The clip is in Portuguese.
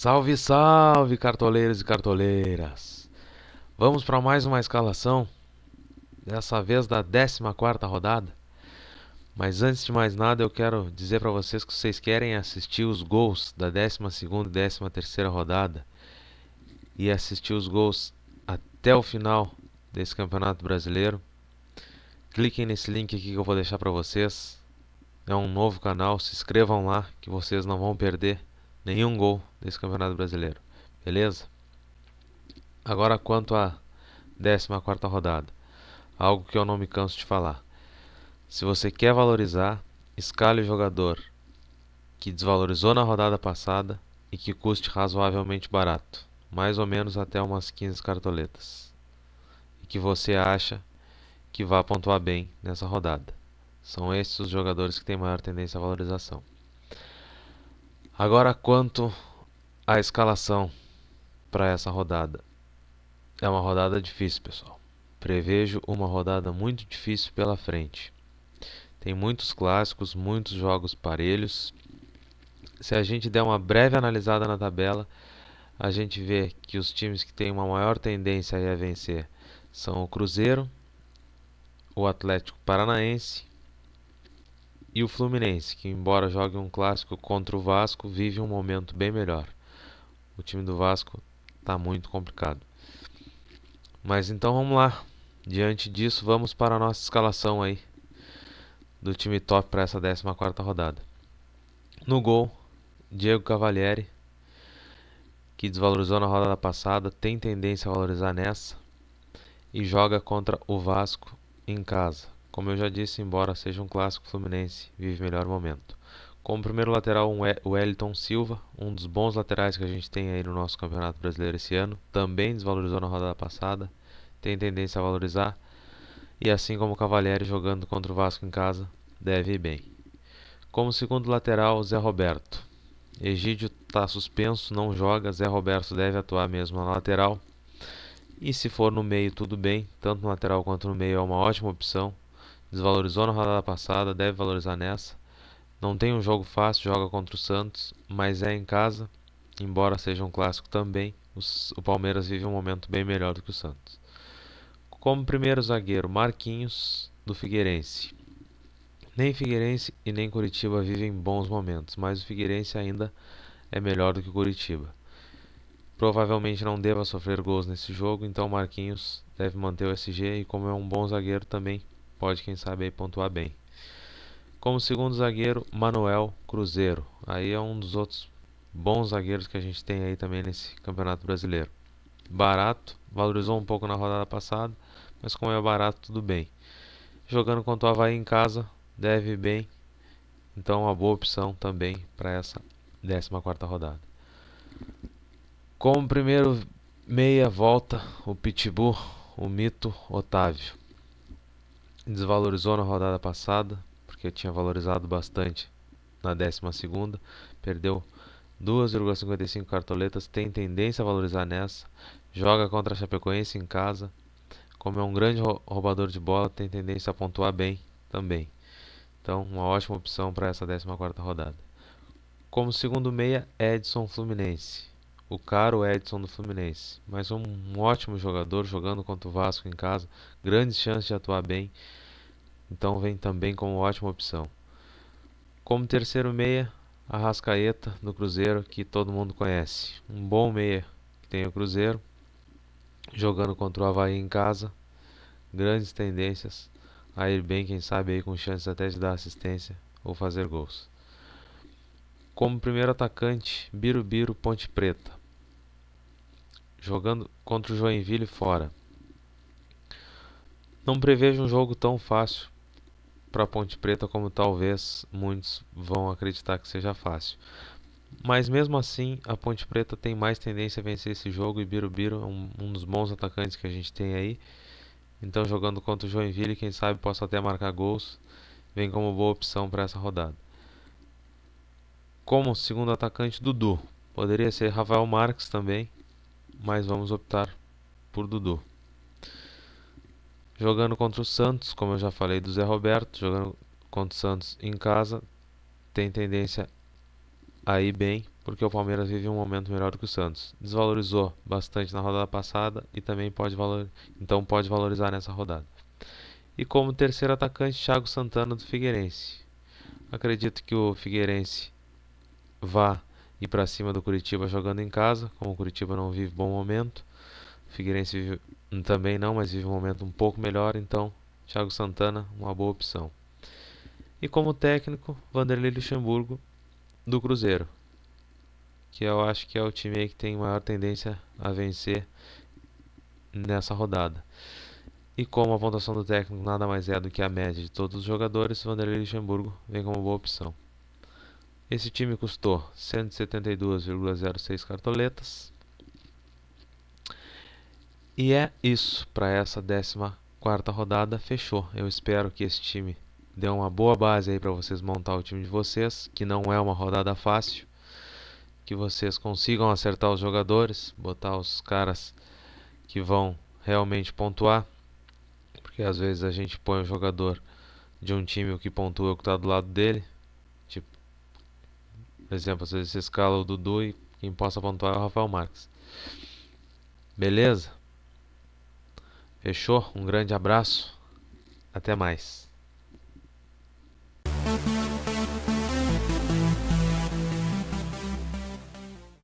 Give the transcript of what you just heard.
Salve, salve, cartoleiros e cartoleiras! Vamos para mais uma escalação, dessa vez da 14ª rodada. Mas antes de mais nada, eu quero dizer para vocês que vocês querem assistir os gols da 12ª e 13ª rodada e assistir os gols até o final desse Campeonato Brasileiro. Cliquem nesse link aqui que eu vou deixar para vocês. É um novo canal, se inscrevam lá que vocês não vão perder nenhum gol desse Campeonato Brasileiro. Beleza? Agora quanto à 14ª rodada, algo que eu não me canso de falar. Se você quer valorizar, escale o jogador que desvalorizou na rodada passada e que custe razoavelmente barato, mais ou menos até umas 15 cartoletas, e que você acha que vai pontuar bem nessa rodada. São esses os jogadores que têm maior tendência à valorização. Agora quanto à escalação para essa rodada. É uma rodada difícil, pessoal. Prevejo uma rodada muito difícil pela frente. Tem muitos clássicos, muitos jogos parelhos. Se a gente der uma breve analisada na tabela, a gente vê que os times que têm uma maior tendência a vencer são o Cruzeiro, o Atlético Paranaense e o Fluminense, que embora jogue um clássico contra o Vasco, vive um momento bem melhor. O time do Vasco está muito complicado. Mas então vamos lá. Diante disso, vamos para a nossa escalação aí do time top para essa 14ª rodada. No gol, Diego Cavalieri, que desvalorizou na rodada passada, tem tendência a valorizar nessa e joga contra o Vasco em casa. Como eu já disse, embora seja um clássico, Fluminense vive melhor momento. Como primeiro lateral, o Wellington Silva, um dos bons laterais que a gente tem aí no nosso Campeonato Brasileiro esse ano, também desvalorizou na rodada passada, tem tendência a valorizar, e assim como o Cavalieri jogando contra o Vasco em casa, deve ir bem. Como segundo lateral, Zé Roberto. Egídio está suspenso, não joga, Zé Roberto deve atuar mesmo na lateral. E se for no meio, tudo bem, tanto no lateral quanto no meio é uma ótima opção. Desvalorizou na rodada passada, deve valorizar nessa. Não tem um jogo fácil, joga contra o Santos, mas é em casa, embora seja um clássico também. O Palmeiras vive um momento bem melhor do que o Santos. Como primeiro zagueiro, Marquinhos, do Figueirense. Nem Figueirense e nem Curitiba vivem bons momentos, mas o Figueirense ainda é melhor do que o Curitiba. Provavelmente não deva sofrer gols nesse jogo, então Marquinhos deve manter o SG e como é um bom zagueiro também pode, quem sabe, aí pontuar bem. Como segundo zagueiro, Manuel Cruzeiro. Aí é um dos outros bons zagueiros que a gente tem aí também nesse Campeonato Brasileiro. Barato, valorizou um pouco na rodada passada, mas como é barato, tudo bem. Jogando contra o Avaí em casa, deve ir bem. Então uma boa opção também para essa 14ª rodada. Como primeiro meia volta, o Pitbull, o mito Otávio. Desvalorizou na rodada passada, porque tinha valorizado bastante na 12ª. Perdeu 2,55 cartoletas, tem tendência a valorizar nessa. Joga contra a Chapecoense em casa. Como é um grande roubador de bola, tem tendência a pontuar bem também. Então, uma ótima opção para essa 14ª rodada. Como segundo meia, Edson Fluminense. O caro Edson do Fluminense. Mas um ótimo jogador, jogando contra o Vasco em casa. Grandes chances de atuar bem. Então vem também como ótima opção. Como terceiro meia, Arrascaeta do Cruzeiro, que todo mundo conhece. Um bom meia que tem o Cruzeiro. Jogando contra o Avaí em casa. Grandes tendências a ir bem, quem sabe aí com chances até de dar assistência ou fazer gols. Como primeiro atacante, Birubiru Ponte Preta, jogando contra o Joinville fora. Não prevejo um jogo tão fácil para Ponte Preta como talvez muitos vão acreditar que seja fácil. Mas mesmo assim, a Ponte Preta tem mais tendência a vencer esse jogo e Birubiru é um dos bons atacantes que a gente tem aí. Então jogando contra o Joinville, quem sabe possa até marcar gols, vem como boa opção para essa rodada. Como segundo atacante, Dudu. Poderia ser Rafael Marques também, mas vamos optar por Dudu. Jogando contra o Santos, como eu já falei do Zé Roberto, jogando contra o Santos em casa, tem tendência a ir bem, porque o Palmeiras vive um momento melhor do que o Santos. Desvalorizou bastante na rodada passada e também então pode valorizar nessa rodada. E como terceiro atacante, Thiago Santana do Figueirense. Acredito que o Figueirense vá ir para cima do Curitiba jogando em casa, como o Curitiba não vive bom momento. O Figueirense também não, mas vive um momento um pouco melhor, então Thiago Santana, uma boa opção. E como técnico, Vanderlei Luxemburgo do Cruzeiro, que eu acho que é o time aí que tem maior tendência a vencer nessa rodada. E como a pontuação do técnico nada mais é do que a média de todos os jogadores, Vanderlei Luxemburgo vem como boa opção. Esse time custou 172,06 cartoletas. E é isso para essa 14ª rodada. Fechou. Eu espero que esse time dê uma boa base aí para vocês montar o time de vocês, que não é uma rodada fácil. Que vocês consigam acertar os jogadores, botar os caras que vão realmente pontuar. Porque às vezes a gente põe o jogador de um time que pontua o que está do lado dele. Tipo, por exemplo, às vezes você escala o Dudu e quem possa pontuar é o Rafael Marques. Beleza? Fechou? Um grande abraço. Até mais.